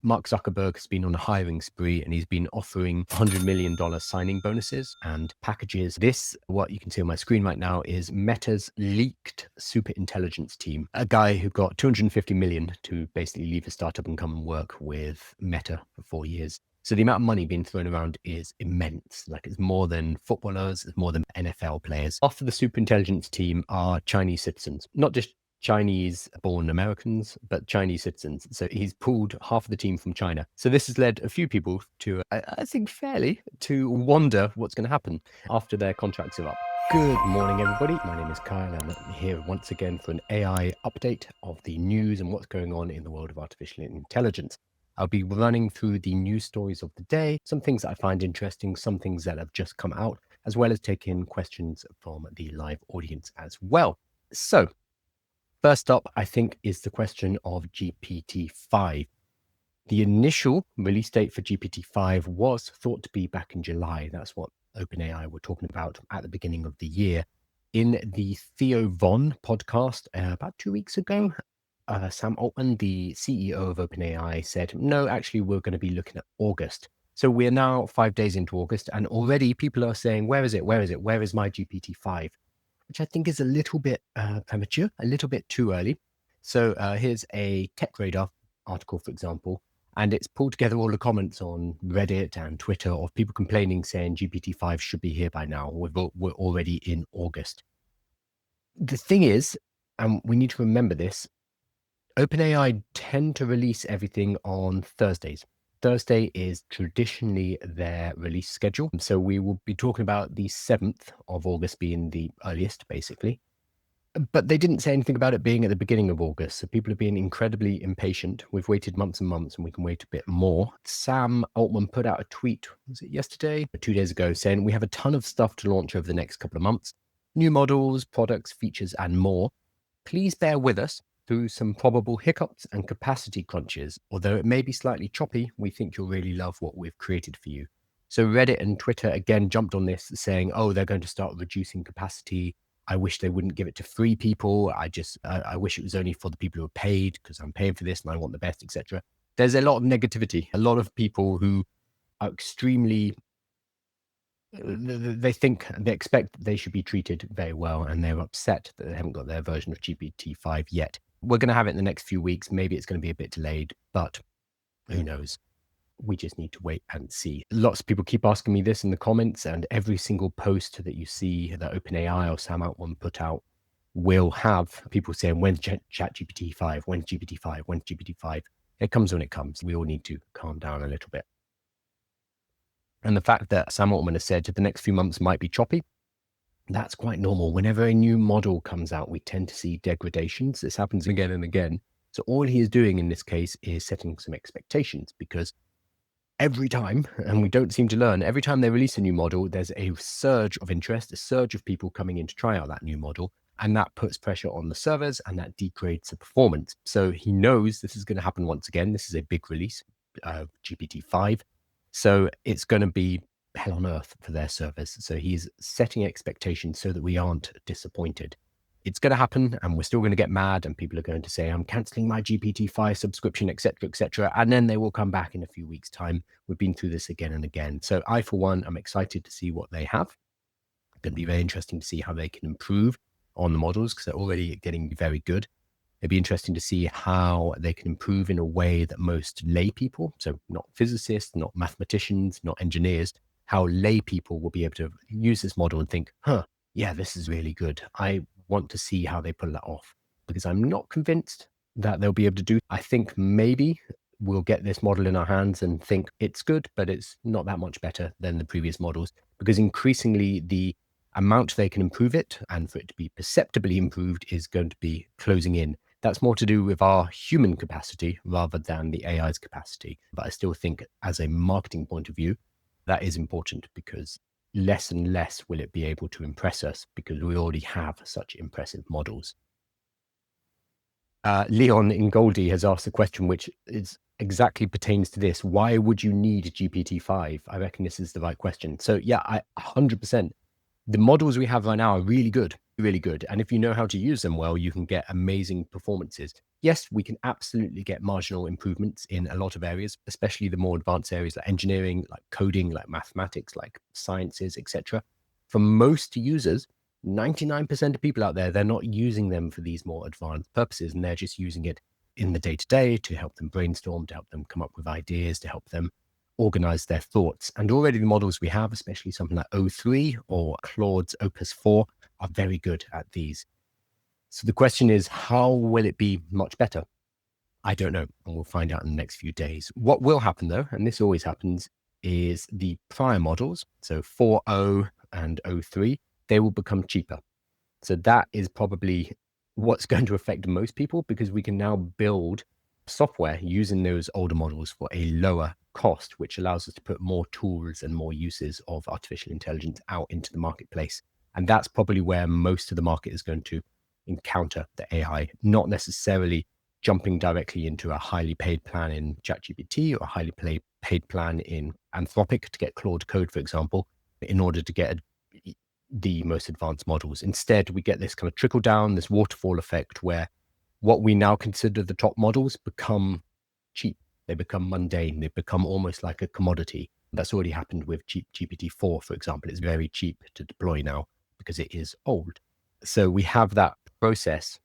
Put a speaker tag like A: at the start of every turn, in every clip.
A: Mark Zuckerberg has been on a hiring spree and he's been offering $100 million signing bonuses and packages. This, what you can see on my screen right now, is Meta's leaked super intelligence team. A guy who got 250 million to basically leave his startup and come and work with Meta for 4 years. So the amount of money being thrown around is immense. Like, it's more than footballers, it's more than NFL players. After the super intelligence team are Chinese citizens, not just Chinese-born Americans, but Chinese citizens. So he's pulled half of the team from China. So this has led a few people to, I think fairly, to wonder what's going to happen after their contracts are up. Good morning, everybody. My name is Kyle, and I'm here once again for an AI update of the news and what's going on in the world of artificial intelligence. I'll be running through the news stories of the day, some things that I find interesting, some things that have just come out, as well as taking questions from the live audience as well. So, first up, I think, is the question of GPT-5. The initial release date for GPT-5 was thought to be back in July. That's what OpenAI were talking about at the beginning of the year. In the Theo Von podcast about 2 weeks ago, Sam Altman, the CEO of OpenAI, said, no, actually, we're going to be looking at August. So we're now 5 days into August, and already people are saying, where is it? Where is it? Where is my GPT-5? Which I think is a little bit premature, a little bit too early. So here's a Tech Radar article, for example, and it's pulled together all the comments on Reddit and Twitter of people complaining, saying GPT-5 should be here by now. We're already in August. The thing is, and we need to remember this, OpenAI tend to release everything on Thursdays. Thursday is traditionally their release schedule. So we will be talking about the 7th of August being the earliest, basically. But they didn't say anything about it being at the beginning of August. So people are being incredibly impatient. We've waited months and months, and we can wait a bit more. Sam Altman put out a tweet, was it yesterday or 2 days ago, saying we have a ton of stuff to launch over the next couple of months. New models, products, features, and more. Please bear with us through some probable hiccups and capacity crunches. Although it may be slightly choppy, we think you'll really love what we've created for you. So Reddit and Twitter again jumped on this, saying, oh, they're going to start reducing capacity. I wish they wouldn't give it to free people. I wish it was only for the people who are paid, because I'm paying for this and I want the best, etc. There's a lot of negativity, a lot of people who are extremely, they expect they should be treated very well, and they're upset that they haven't got their version of GPT-5 yet. We're going to have it in the next few weeks. Maybe it's going to be a bit delayed, but who knows? We just need to wait and see. Lots of people keep asking me this in the comments, and every single post that you see that OpenAI or Sam Altman put out will have people saying, when's ChatGPT-5? When's GPT-5? When's GPT-5? It comes when it comes. We all need to calm down a little bit. And the fact that Sam Altman has said the next few months might be choppy, that's quite normal. Whenever a new model comes out, we tend to see degradations. This happens again and again. So all he is doing in this case is setting some expectations, because every time, and we don't seem to learn, every time they release a new model, there's a surge of interest, a surge of people coming in to try out that new model. And that puts pressure on the servers, and that degrades the performance. So he knows this is going to happen once again. This is a big release of GPT-5. So it's going to be hell on earth for their servers. So he's setting expectations so that we aren't disappointed. It's going to happen, and we're still going to get mad, and people are going to say, I'm canceling my GPT-5 subscription, etc., etc. And then they will come back in a few weeks' time. We've been through this again and again. So I, for one, am excited to see what they have. It's going to be very interesting to see how they can improve on the models, because they're already getting very good. It'd be interesting to see how they can improve in a way that most lay people, so not physicists, not mathematicians, not engineers, how lay people will be able to use this model and think, yeah, this is really good. I want to see how they pull that off, because I'm not convinced that they'll be able to do. I think maybe we'll get this model in our hands and think it's good, but it's not that much better than the previous models, because increasingly the amount they can improve it, and for it to be perceptibly improved, is going to be closing in. That's more to do with our human capacity rather than the AI's capacity. But I still think, as a marketing point of view, that is important, because less and less will it be able to impress us, because we already have such impressive models. Leon in Goldie has asked a question which exactly pertains to this. Why would you need GPT-5? I reckon this is the right question. So yeah, 100%. The models we have right now are really good. really good. And if you know how to use them well, you can get amazing performances. Yes, we can absolutely get marginal improvements in a lot of areas, especially the more advanced areas like engineering, like coding, like mathematics, like sciences, etc. For most users, 99% of people out there, they're not using them for these more advanced purposes, and they're just using it in the day-to-day to help them brainstorm, to help them come up with ideas, to help them organize their thoughts. And already the models we have, especially something like O3 or Claude's Opus 4, are very good at these. So the question is, how will it be much better? I don't know, and we'll find out in the next few days. What will happen though, and this always happens, is the prior models, so 4.0 and O3, they will become cheaper. So that is probably what's going to affect most people, because we can now build software using those older models for a lower cost, which allows us to put more tools and more uses of artificial intelligence out into the marketplace. And that's probably where most of the market is going to encounter the AI, not necessarily jumping directly into a highly paid plan in ChatGPT or a highly paid plan in Anthropic to get Claude Code, for example, in order to get the most advanced models. Instead, we get this kind of trickle down, this waterfall effect where what we now consider the top models become cheap. They become mundane. They become almost like a commodity. That's already happened with GPT-4, for example. It's very cheap to deploy now because it is old. So we have that process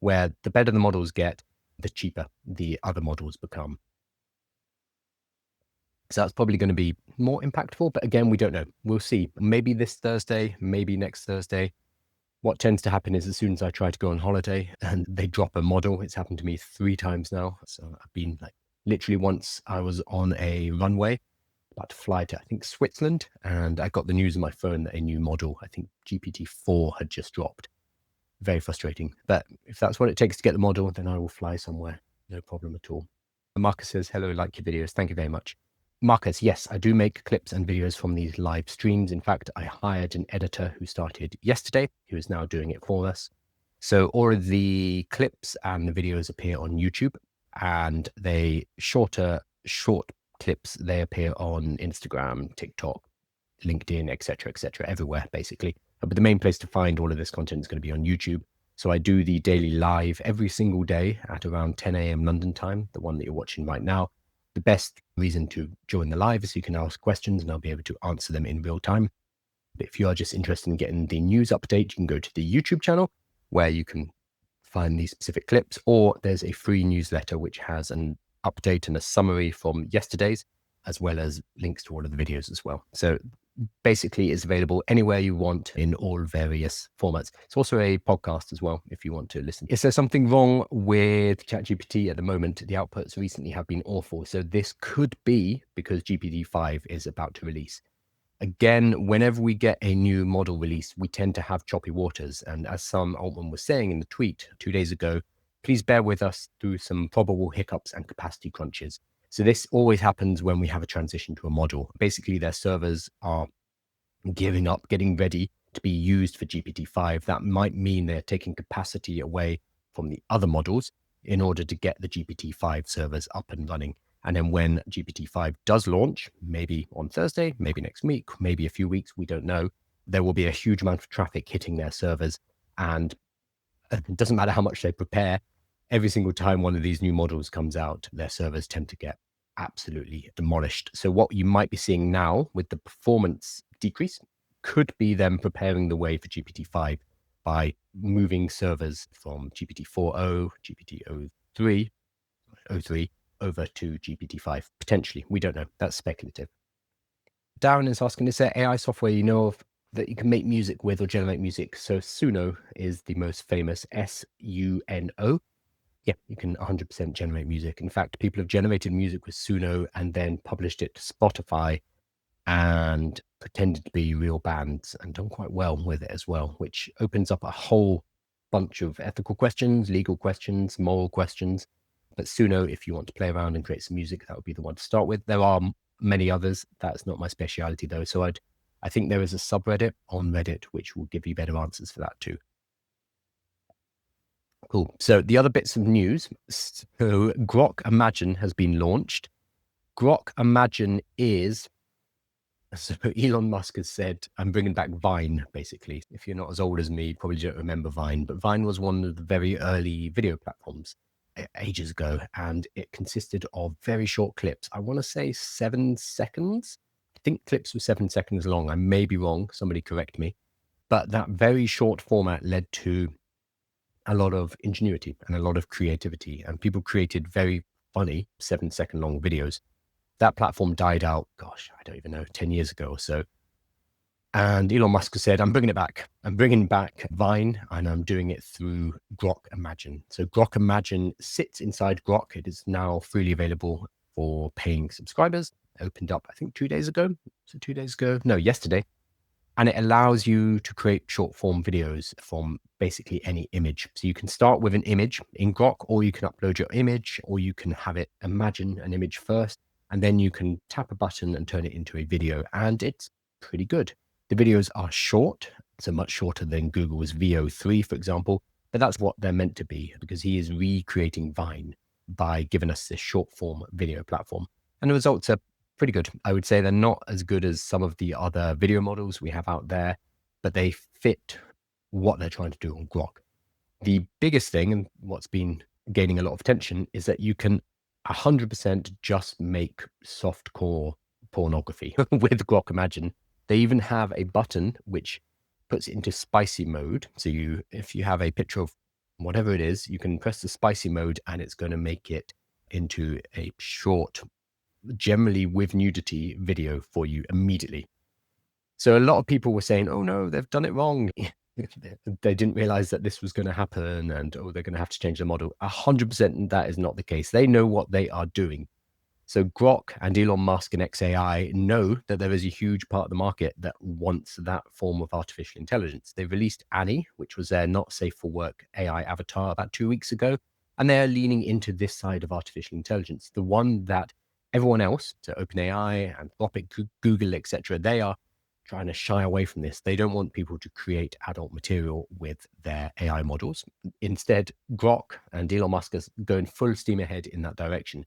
A: where the better the models get, the cheaper the other models become. So that's probably going to be more impactful. But again, we don't know. We'll see. Maybe this Thursday, maybe next Thursday. What tends to happen is as soon as I try to go on holiday and they drop a model, it's happened to me 3 times now. So I've been like literally once I was on a runway about to fly to, I think, Switzerland, and I got the news on my phone that a new model, I think GPT-4 had just dropped. Very frustrating. But if that's what it takes to get the model, then I will fly somewhere. No problem at all. Marcus says, hello, like your videos. Thank you very much. Marcus, yes, I do make clips and videos from these live streams. In fact, I hired an editor who started yesterday, who is now doing it for us. So all of the clips and the videos appear on YouTube, and short clips, they appear on Instagram, TikTok, LinkedIn, etc., everywhere, basically. But the main place to find all of this content is going to be on YouTube. So I do the daily live every single day at around 10 a.m. London time, the one that you're watching right now. The best reason to join the live is you can ask questions and I'll be able to answer them in real time. But if you are just interested in getting the news update, you can go to the YouTube channel where you can find these specific clips, or there's a free newsletter which has an update and a summary from yesterday's, as well as links to all of the videos as well. So basically it's available anywhere you want in all various formats. It's also a podcast as well if you want to listen. Is there something wrong with ChatGPT at the moment? The outputs recently have been awful. So this could be because GPT-5 is about to release. Again, whenever we get a new model release, we tend to have choppy waters. And as Altman was saying in the tweet 2 days ago, please bear with us through some probable hiccups and capacity crunches. So this always happens when we have a transition to a model. Basically, their servers are gearing up, getting ready to be used for GPT-5. That might mean they're taking capacity away from the other models in order to get the GPT-5 servers up and running. And then when GPT-5 does launch, maybe on Thursday, maybe next week, maybe a few weeks, we don't know, there will be a huge amount of traffic hitting their servers. And it doesn't matter how much they prepare, every single time one of these new models comes out, their servers tend to get absolutely demolished. So what you might be seeing now with the performance decrease could be them preparing the way for GPT-5 by moving servers from GPT-4.0, GPT-03 over to GPT-5, potentially. We don't know. That's speculative. Darren is asking, is there AI software you know of that you can make music with or generate music? So Suno is the most famous, Suno. Yeah, you can 100% generate music. In fact, people have generated music with Suno and then published it to Spotify and pretended to be real bands and done quite well with it as well, which opens up a whole bunch of ethical questions, legal questions, moral questions. But Suno, if you want to play around and create some music, that would be the one to start with. There are many others. That's not my specialty though. So I think there is a subreddit on Reddit which will give you better answers for that too. Cool. So the other bits of news. So Grok Imagine has been launched. Grok Imagine is So Elon Musk has said, I'm bringing back Vine, basically. If you're not as old as me, you probably don't remember Vine, but Vine was one of the very early video platforms ages ago, and it consisted of very short clips. I want to say 7 seconds. I think clips were 7 seconds long. I may be wrong. Somebody correct me. But that very short format led to a lot of ingenuity and a lot of creativity, and people created very funny 7 second long videos. That platform died out, gosh, I don't even know, 10 years ago or so. And Elon Musk said, I'm bringing it back. I'm bringing back Vine, and I'm doing it through Grok Imagine. So Grok Imagine sits inside Grok. It is now freely available for paying subscribers. It opened up, I think, 2 days ago. So 2 days ago? No, yesterday. And it allows you to create short form videos from basically any image. So you can start with an image in Grok, or you can upload your image, or you can have it imagine an image first, and then you can tap a button and turn it into a video. And it's pretty good. The videos are short, so much shorter than Google's VO3, for example, but that's what they're meant to be, because he is recreating Vine by giving us this short form video platform. And the results are pretty good. I would say they're not as good as some of the other video models we have out there, but they fit what they're trying to do on Grok. The biggest thing, and what's been gaining a lot of attention, is that you can 100% just make softcore pornography with Grok Imagine. They even have a button which puts it into spicy mode. So if you have a picture of whatever it is, you can press the spicy mode and it's going to make it into a short, generally with nudity video for you immediately. So a lot of people were saying, oh no, they've done it wrong. They didn't realize that this was going to happen, and they're going to have to change the model. 100% that is not the case. They know what they are doing. So Grok and Elon Musk and XAI know that there is a huge part of the market that wants that form of artificial intelligence. They released Annie, which was their not safe for work AI avatar, about 2 weeks ago. And they're leaning into this side of artificial intelligence, the one that everyone else, so OpenAI, Anthropic, Google, etc., they are trying to shy away from this. They don't want people to create adult material with their AI models. Instead, Grok and Elon Musk is going full steam ahead in that direction.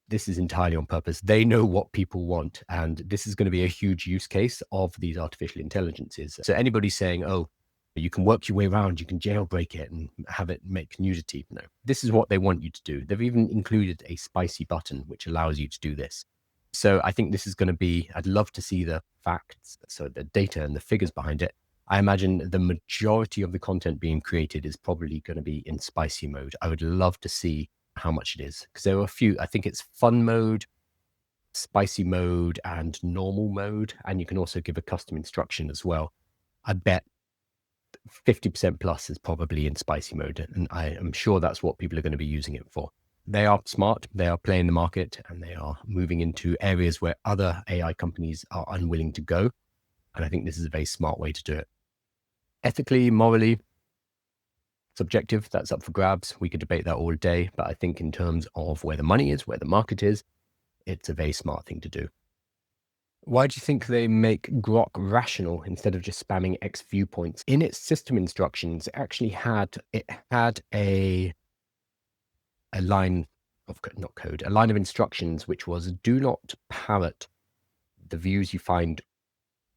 A: This is entirely on purpose. They know what people want, and this is going to be a huge use case of these artificial intelligences. So anybody saying, oh, you can work your way around, you can jailbreak it and have it make nudity. No, this is what they want you to do. They've even included a spicy button, which allows you to do this. So I think this is going to be, I'd love to see the facts, so the data and the figures behind it. I imagine the majority of the content being created is probably going to be in spicy mode. I would love to see how much it is, because there are a few. I think it's fun mode, spicy mode, and normal mode, and you can also give a custom instruction as well. I bet 50% plus is probably in spicy mode, and I am sure that's what people are going to be using it for. They are smart, they are playing the market, and they are moving into areas where other AI companies are unwilling to go, and I think this is a very smart way to do it. Ethically, morally, subjective, that's up for grabs. We could debate that all day, but I think in terms of where the money is, where the market is, it's a very smart thing to do. Why do you think they make Grok rational instead of just spamming X viewpoints? In its system instructions, it actually had a line of a line of instructions, which was do not parrot the views you find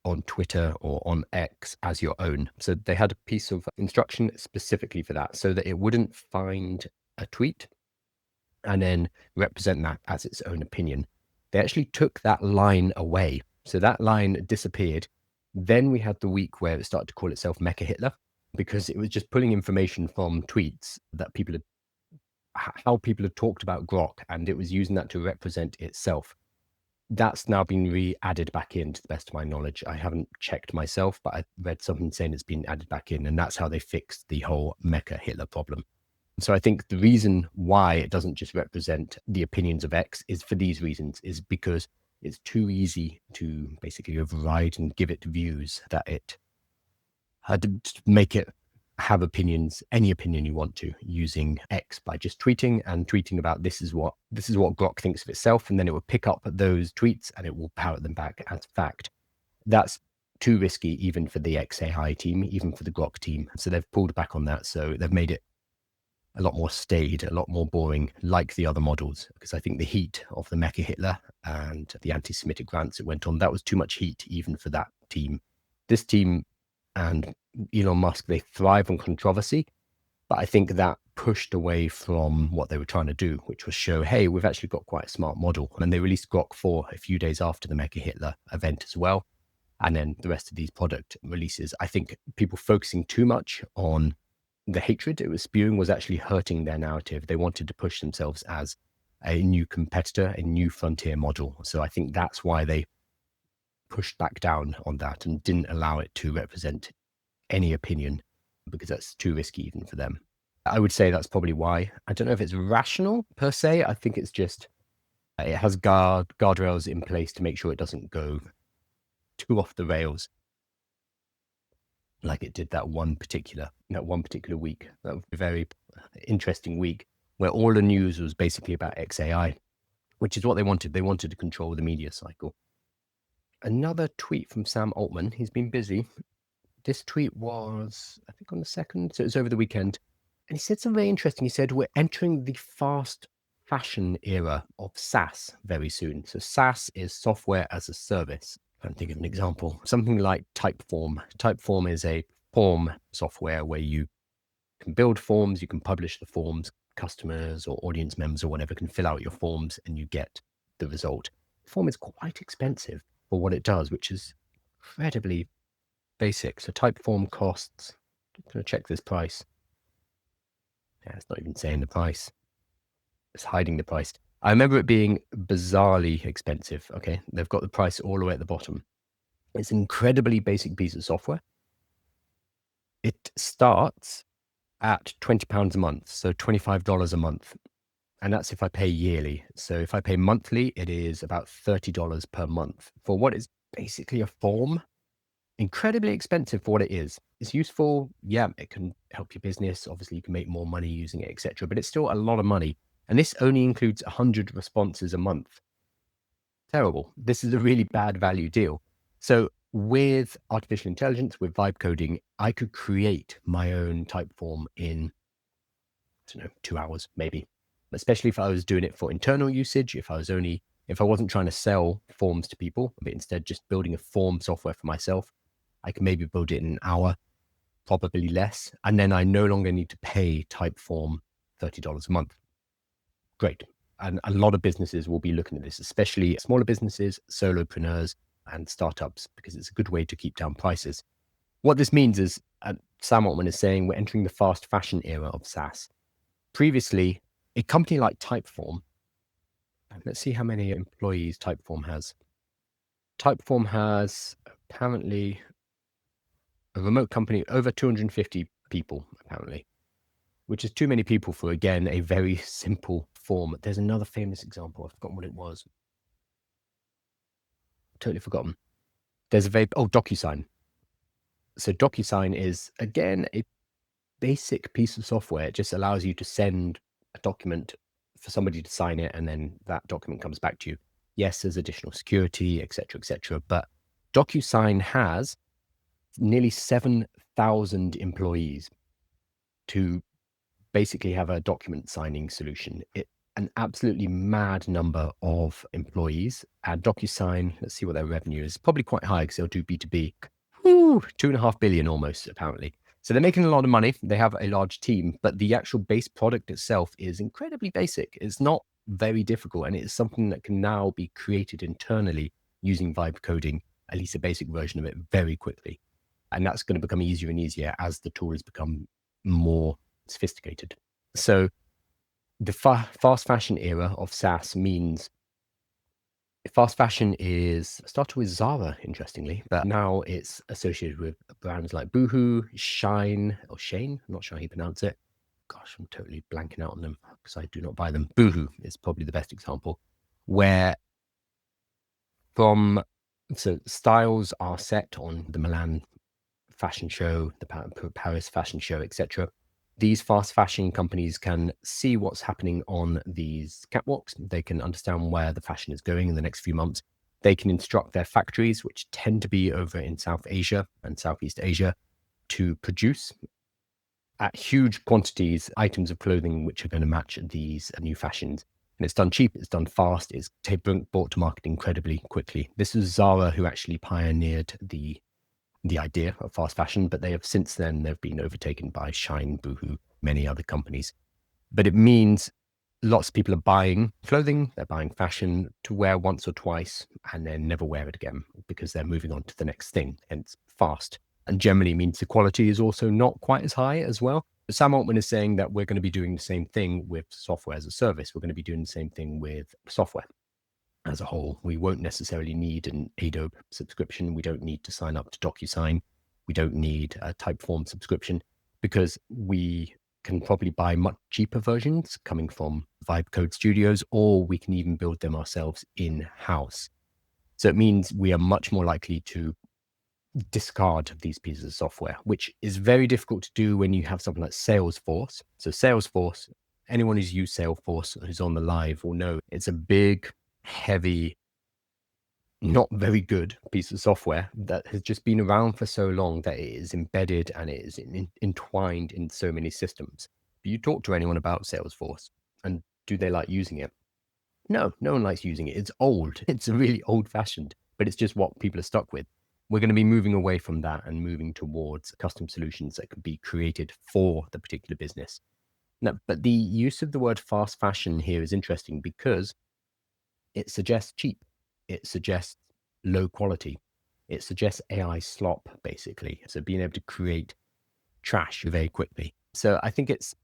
A: on Twitter or on X as your own. So they had a piece of instruction specifically for that, so that it wouldn't find a tweet and then represent that as its own opinion. They actually took that line away. So that line disappeared. Then we had the week where it started to call itself Mecha Hitler, because it was just pulling information from tweets that how people had talked about Grok, and it was using that to represent itself. That's now been re-added back in, to the best of my knowledge. I haven't checked myself, but I read something saying it's been added back in, and that's how they fixed the whole Mecha Hitler problem. So I think the reason why it doesn't just represent the opinions of X is for these reasons, is because it's too easy to basically override and give it views that it had to make it have opinions, any opinion you want to, using X by just tweeting about this is what Grok thinks of itself, and then it will pick up those tweets and it will parrot them back as fact. That's too risky even for the XAI team, even for the Grok team. So they've pulled back on that. So they've made it a lot more staid, a lot more boring, like the other models. Because I think the heat of the Mecha Hitler and the anti-Semitic rants that went on, that was too much heat even for that team. This team and Elon Musk, they thrive on controversy, but I think that pushed away from what they were trying to do, which was show, hey, we've actually got quite a smart model. And they released Grok 4 a few days after the Mecha Hitler event as well. And then the rest of these product releases, I think people focusing too much on the hatred it was spewing was actually hurting their narrative. They wanted to push themselves as a new competitor, a new frontier model. So I think that's why they pushed back down on that and didn't allow it to represent any opinion, because that's too risky even for them. I would say that's probably why. I don't know if it's rational per se. I think it's just, it has guardrails in place to make sure it doesn't go too off the rails, like it did that one particular week. That was a very interesting week where all the news was basically about XAI, which is what they wanted. They wanted to control the media cycle. Another tweet from Sam Altman. He's been busy. This tweet was, I think, on the 2nd, so it was over the weekend. And he said something very interesting. He said, we're entering the fast fashion era of SaaS very soon. So SaaS is software as a service. I'm trying to think of an example. Something like Typeform. Typeform is a form software where you can build forms, you can publish the forms, customers or audience members or whatever can fill out your forms and you get the result. The form is quite expensive for what it does, which is incredibly basic. So Typeform costs, I'm going to check this price. Yeah, it's not even saying the price. It's hiding the price. I remember it being bizarrely expensive. Okay, they've got the price all the way at the bottom. It's an incredibly basic piece of software. It starts at £20 a month, so $25 a month. And that's if I pay yearly. So if I pay monthly, it is about $30 per month for what is basically a form. Incredibly expensive for what it is. It's useful. Yeah, it can help your business. Obviously, you can make more money using it, etc. But it's still a lot of money. And this only includes 100 responses a month. Terrible. This is a really bad value deal. So with artificial intelligence, with vibe coding, I could create my own type form in, I don't know, 2 hours, maybe. Especially if I was doing it for internal usage, if I wasn't trying to sell forms to people, but instead just building a form software for myself, I can maybe build it in an hour, probably less. And then I no longer need to pay Typeform $30 a month. Great. And a lot of businesses will be looking at this, especially smaller businesses, solopreneurs, and startups, because it's a good way to keep down prices. What this means is, Sam Altman is saying, we're entering the fast fashion era of SaaS. Previously, a company like Typeform, let's see how many employees Typeform has. Typeform has apparently a remote company, over 250 people, apparently, which is too many people for, again, a very simple form. There's another famous example. I've forgotten what it was. Totally forgotten. There's DocuSign. So DocuSign is, again, a basic piece of software. It just allows you to send a document for somebody to sign it, and then that document comes back to you. Yes, there's additional security, etc., but DocuSign has nearly 7,000 employees to basically have a document signing solution. An absolutely mad number of employees. And DocuSign, let's see what their revenue is. Probably quite high because they'll do B2B. 2.5 billion almost, apparently. So they're making a lot of money. They have a large team, but the actual base product itself is incredibly basic. It's not very difficult, and it's something that can now be created internally using vibe coding, at least a basic version of it, very quickly. And that's going to become easier and easier as the tool has become more sophisticated. So the fast fashion era of SaaS means fast fashion is started with Zara, interestingly, but now it's associated with brands like Boohoo, Shine, or Shane. I'm not sure how you pronounce it. Gosh, I'm totally blanking out on them because I do not buy them. Boohoo is probably the best example, where so styles are set on the Milan fashion show, the Paris fashion show, etc. These fast fashion companies can see what's happening on these catwalks. They can understand where the fashion is going in the next few months. They can instruct their factories, which tend to be over in South Asia and Southeast Asia, to produce at huge quantities items of clothing which are going to match these new fashions. And it's done cheap, it's done fast, it's brought to market incredibly quickly. This is Zara who actually pioneered the idea of fast fashion, but they have since then they've been overtaken by Shine, Boohoo, many other companies. But it means lots of people are buying clothing, they're buying fashion to wear once or twice and then never wear it again because they're moving on to the next thing. And it's fast. And generally means the quality is also not quite as high as well. But Sam Altman is saying that we're going to be doing the same thing with software as a service. We're going to be doing the same thing with software as a whole. We won't necessarily need an Adobe subscription. We don't need to sign up to DocuSign. We don't need a Typeform subscription because we can probably buy much cheaper versions coming from Vibe Code Studios, or we can even build them ourselves in-house. So it means we are much more likely to discard these pieces of software, which is very difficult to do when you have something like Salesforce. So Salesforce, anyone who's used Salesforce who's on the live will know it's a big, heavy, not very good piece of software that has just been around for so long that it is embedded and it is entwined in so many systems. But you talk to anyone about Salesforce and do they like using it? No, no one likes using it. It's old. It's really old fashioned, but it's just what people are stuck with. We're going to be moving away from that and moving towards custom solutions that can be created for the particular business. Now, but the use of the word fast fashion here is interesting because it suggests cheap. It suggests low quality. It suggests AI slop, basically. So being able to create trash very quickly. So I think it's,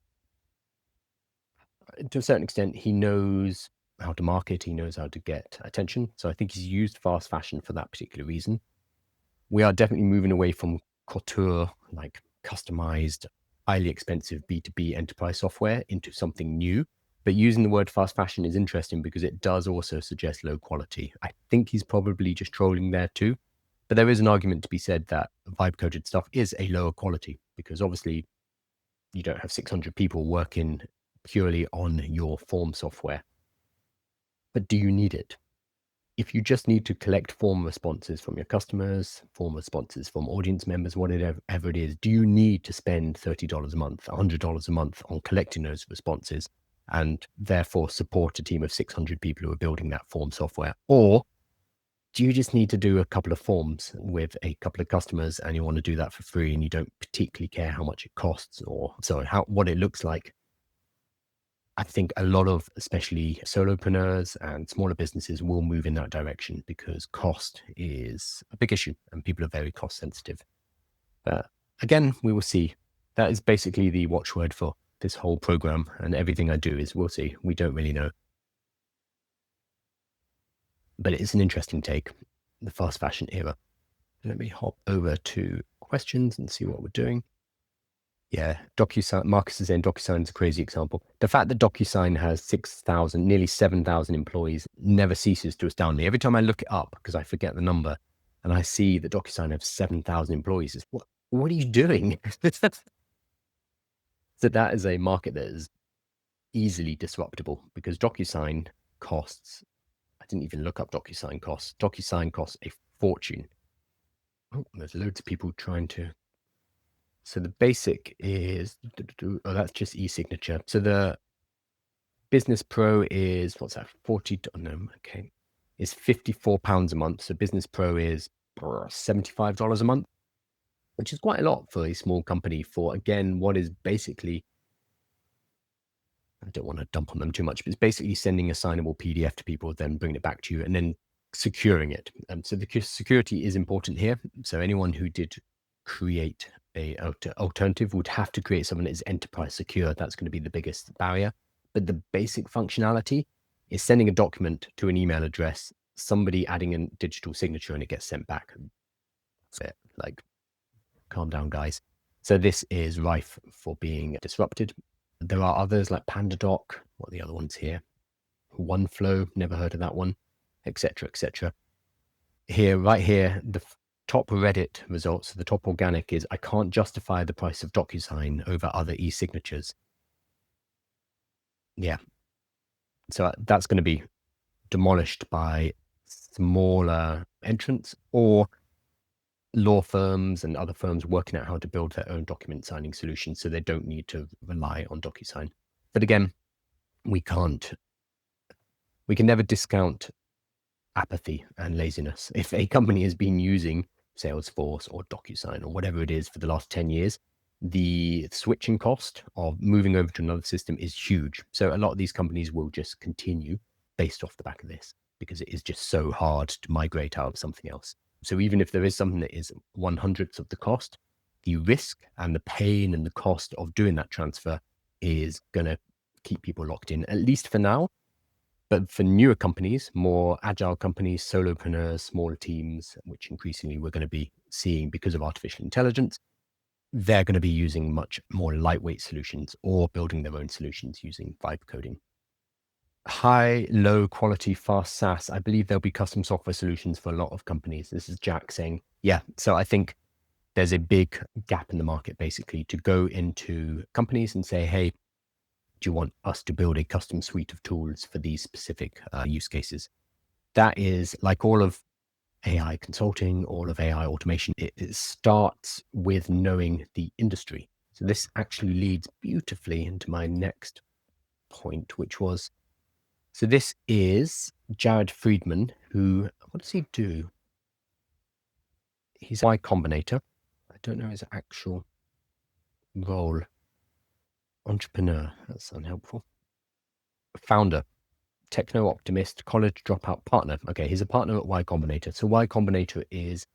A: to a certain extent, he knows how to market. He knows how to get attention. So I think he's used fast fashion for that particular reason. We are definitely moving away from couture, like customized, highly expensive B2B enterprise software into something new. But using the word fast fashion is interesting because it does also suggest low quality. I think he's probably just trolling there too. But there is an argument to be said that vibe coded stuff is a lower quality because obviously you don't have 600 people working purely on your form software. But do you need it? If you just need to collect form responses from your customers, form responses from audience members, whatever it is, do you need to spend $30 a month, $100 a month on collecting those responses and therefore support a team of 600 people who are building that form software? Or do you just need to do a couple of forms with a couple of customers and you want to do that for free and you don't particularly care how much it costs or what it looks like? I think a lot of, especially solopreneurs and smaller businesses, will move in that direction because cost is a big issue and people are very cost sensitive. But again, we will see. That is basically the watchword for this whole program, and everything I do is we'll see. We don't really know. But it's an interesting take, the fast fashion era. Let me hop over to questions and see what we're doing. Yeah, DocuSign. Marcus is saying DocuSign is a crazy example. The fact that DocuSign has 6,000, nearly 7,000 employees never ceases to astound me. Every time I look it up, because I forget the number, and I see that DocuSign has 7,000 employees, it's, what are you doing? So that is a market that is easily disruptible because DocuSign costs, I didn't even look up DocuSign costs. DocuSign costs a fortune. Oh, there's loads of people trying to. So the basic is, oh, that's just e-signature. So the Business Pro is, what's that, 40, no, okay, is £54 a month. So Business Pro is $75 a month, which is quite a lot for a small company for, again, what is basically, I don't want to dump on them too much, but it's basically sending a signable PDF to people, then bringing it back to you and then securing it. So the security is important here. So anyone who did create a alternative would have to create something that is enterprise secure. That's going to be the biggest barrier. But the basic functionality is sending a document to an email address, somebody adding a digital signature, and it gets sent back. That's it. Like, calm down, guys. So this is rife for being disrupted. There are others like PandaDoc. What are the other ones here? OneFlow, never heard of that one, etc., etc. Here, right here, the top Reddit results, the top organic is, I can't justify the price of DocuSign over other e-signatures. Yeah. So that's going to be demolished by smaller entrants, or law firms and other firms working out how to build their own document signing solutions so they don't need to rely on DocuSign. But again, we can never discount apathy and laziness. If a company has been using Salesforce or DocuSign or whatever it is for the last 10 years, the switching cost of moving over to another system is huge. So a lot of these companies will just continue based off the back of this because it is just so hard to migrate out of something else. So even if there is something that is 1/100th of the cost, the risk and the pain and the cost of doing that transfer is going to keep people locked in, at least for now. But for newer companies, more agile companies, solopreneurs, smaller teams, which increasingly we're going to be seeing because of artificial intelligence, they're going to be using much more lightweight solutions or building their own solutions using vibe coding. High, low quality, fast SaaS. I believe there'll be custom software solutions for a lot of companies. This is Jack saying, yeah. So I think there's a big gap in the market basically to go into companies and say, hey, do you want us to build a custom suite of tools for these specific use cases? That is like all of AI consulting, all of AI automation. It starts with knowing the industry. So this actually leads beautifully into my next point, which was, so this is Jared Friedman, who, what does he do? He's Y Combinator. I don't know his actual role. Entrepreneur, that's unhelpful. Founder, techno-optimist, college dropout partner. Okay, he's a partner at Y Combinator. So Y Combinator is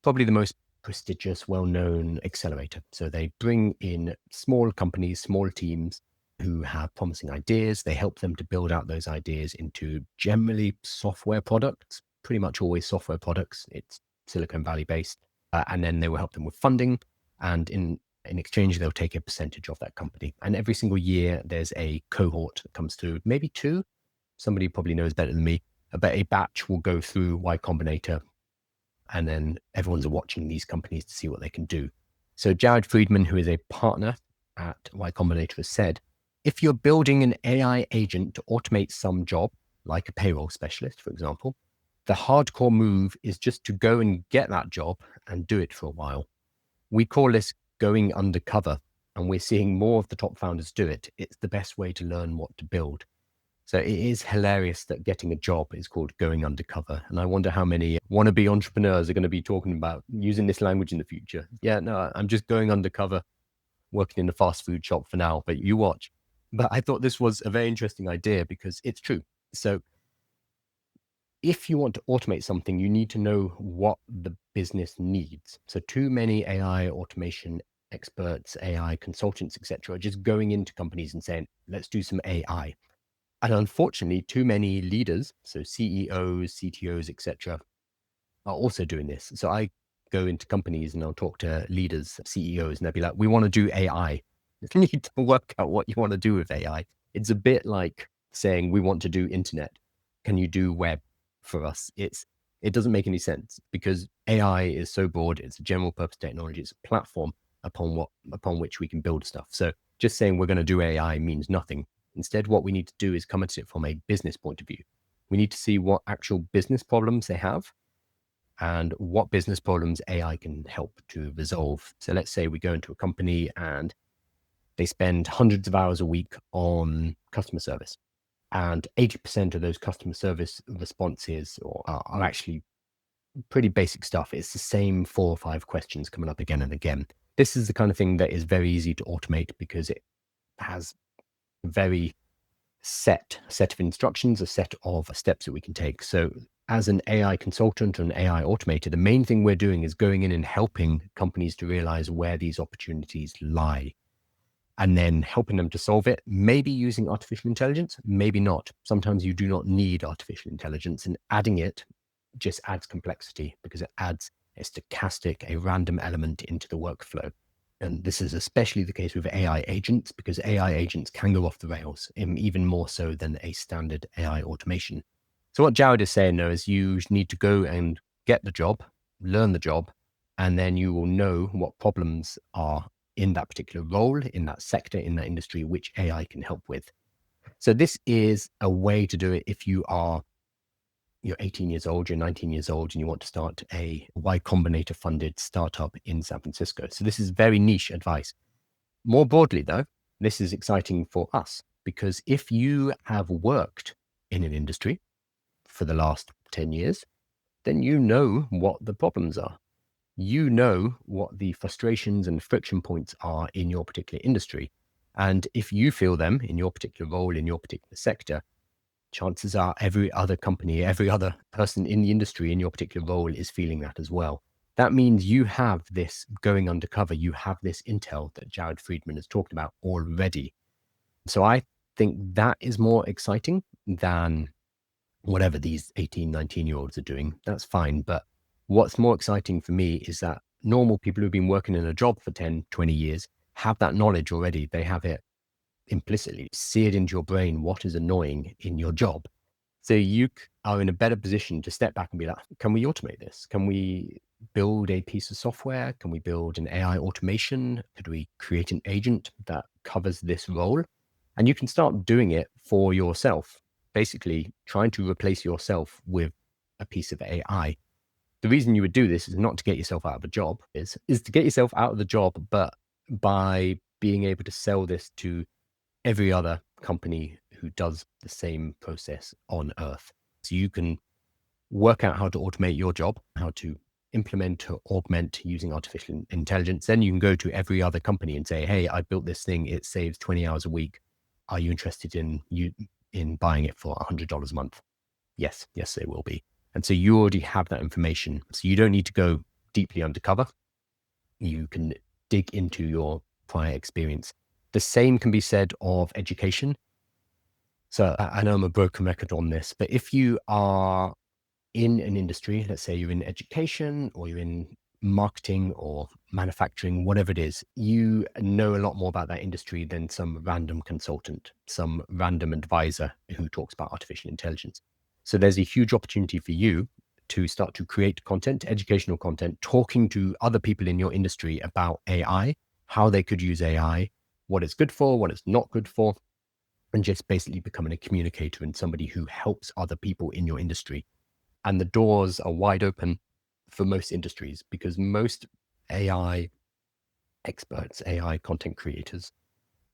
A: probably the most prestigious, well-known accelerator. So they bring in small companies, small teams who have promising ideas. They help them to build out those ideas into generally software products, pretty much always software products. It's Silicon Valley based. And then they will help them with funding. And in exchange, they'll take a percentage of that company. And every single year, there's a cohort that comes through, maybe two. Somebody probably knows better than me, but a batch will go through Y Combinator, and then everyone's watching these companies to see what they can do. So Jared Friedman, who is a partner at Y Combinator, has said, if you're building an AI agent to automate some job, like a payroll specialist, for example, the hardcore move is just to go and get that job and do it for a while. We call this going undercover, and we're seeing more of the top founders do it. It's the best way to learn what to build. So it is hilarious that getting a job is called going undercover. And I wonder how many wannabe entrepreneurs are going to be talking about using this language in the future. Yeah, no, I'm just going undercover, working in a fast food shop for now, but you watch. But I thought this was a very interesting idea because it's true. So if you want to automate something, you need to know what the business needs. So too many AI automation experts, AI consultants, etc., are just going into companies and saying, let's do some AI. And unfortunately, too many leaders, so CEOs, CTOs, etc., are also doing this. So I go into companies and I'll talk to leaders, CEOs, and they'll be like, we want to do AI. You need to work out what you want to do with AI. It's a bit like saying, we want to do internet. Can you do web for us? It doesn't make any sense because AI is so broad. It's a general purpose technology. It's a platform upon which we can build stuff. So just saying we're going to do AI means nothing. Instead, what we need to do is come at it from a business point of view. We need to see what actual business problems they have and what business problems AI can help to resolve. So let's say we go into a company and they spend hundreds of hours a week on customer service. And 80% of those customer service responses are actually pretty basic stuff. It's the same 4 or 5 questions coming up again and again. This is the kind of thing that is very easy to automate because it has very set of instructions, a set of steps that we can take. So as an AI consultant or an AI automator, the main thing we're doing is going in and helping companies to realize where these opportunities lie and then helping them to solve it, maybe using artificial intelligence, maybe not. Sometimes you do not need artificial intelligence, and adding it just adds complexity because it adds a stochastic, a random element into the workflow. And this is especially the case with AI agents because AI agents can go off the rails, even more so than a standard AI automation. So what Jared is saying though is you need to go and get the job, learn the job, and then you will know what problems are in that particular role, in that sector, in that industry, which AI can help with. So this is a way to do it if you are you're 18 years old, you're 19 years old, and you want to start a Y Combinator funded startup in San Francisco. So this is very niche advice. More broadly, though, this is exciting for us because if you have worked in an industry for the last 10 years, then you know what the problems are. You know what the frustrations and friction points are in your particular industry. And if you feel them in your particular role, in your particular sector, chances are every other company, every other person in the industry in your particular role is feeling that as well. That means you have this going undercover, you have this intel that Jared Friedman has talked about already. So I think that is more exciting than whatever these 18, 19-year-olds are doing. That's fine. But what's more exciting for me is that normal people who've been working in a job for 10, 20 years have that knowledge already. They have it implicitly seared into your brain what is annoying in your job. So you are in a better position to step back and be like, can we automate this? Can we build a piece of software? Can we build an AI automation? Could we create an agent that covers this role? And you can start doing it for yourself, basically trying to replace yourself with a piece of AI. The reason you would do this is not to get yourself out of a job, is to get yourself out of the job, but by being able to sell this to every other company who does the same process on Earth. So you can work out how to automate your job, how to implement or augment using artificial intelligence. Then you can go to every other company and say, hey, I built this thing. It saves 20 hours a week. Are you interested in buying it for $100 a month? Yes, they will be. And so you already have that information. So you don't need to go deeply undercover. You can dig into your prior experience. The same can be said of education. So I know I'm a broken record on this, but if you are in an industry, let's say you're in education or you're in marketing or manufacturing, whatever it is, you know a lot more about that industry than some random consultant, some random advisor who talks about artificial intelligence. So there's a huge opportunity for you to start to create content, educational content, talking to other people in your industry about AI, how they could use AI, what it's good for, what it's not good for, and just basically becoming a communicator and somebody who helps other people in your industry. And the doors are wide open for most industries because most AI experts, AI content creators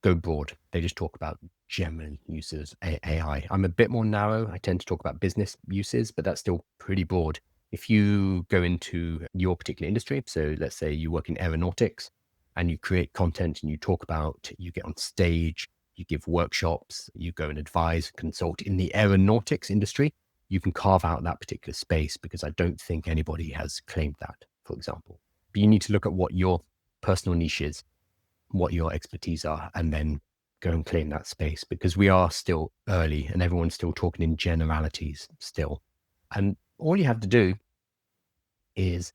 A: go broad. They just talk about general uses AI. I'm a bit more narrow. I tend to talk about business uses, but that's still pretty broad. If you go into your particular industry, so let's say you work in aeronautics and you create content and you talk about, you get on stage, you give workshops, you go and advise, consult in the aeronautics industry, you can carve out that particular space because I don't think anybody has claimed that, for example. But you need to look at what your personal niche is, what your expertise are, and then go and claim that space because we are still early and everyone's still talking in generalities still. And all you have to do is,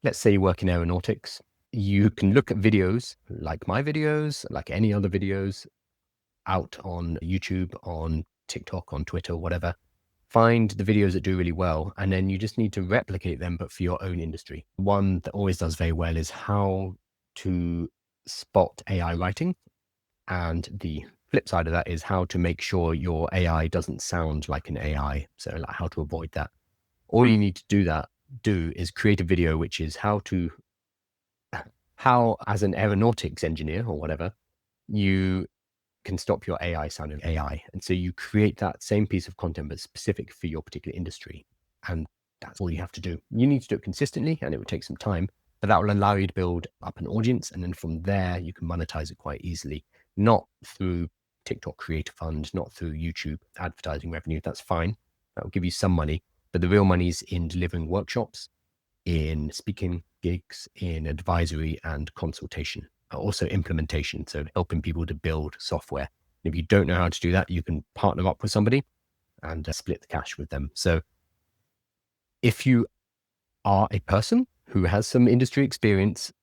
A: let's say you work in aeronautics, you can look at videos like my videos, like any other videos out on YouTube, on TikTok, on Twitter, whatever. Find the videos that do really well, and then you just need to replicate them, but for your own industry. One that always does very well is how to spot AI writing. And the flip side of that is how to make sure your AI doesn't sound like an AI. So like how to avoid that. All you need to do is create a video, which is how as an aeronautics engineer or whatever, you can stop your AI sounding AI. And so you create that same piece of content, but specific for your particular industry. And that's all you have to do. You need to do it consistently and it will take some time, but that will allow you to build up an audience. And then from there, you can monetize it quite easily, not through TikTok Creator Fund, not through YouTube advertising revenue. That's fine. That will give you some money, but the real money is in delivering workshops, in speaking gigs, in advisory and consultation. Also implementation, so helping people to build software. And if you don't know how to do that, you can partner up with somebody and split the cash with them. So if you are a person who has some industry experience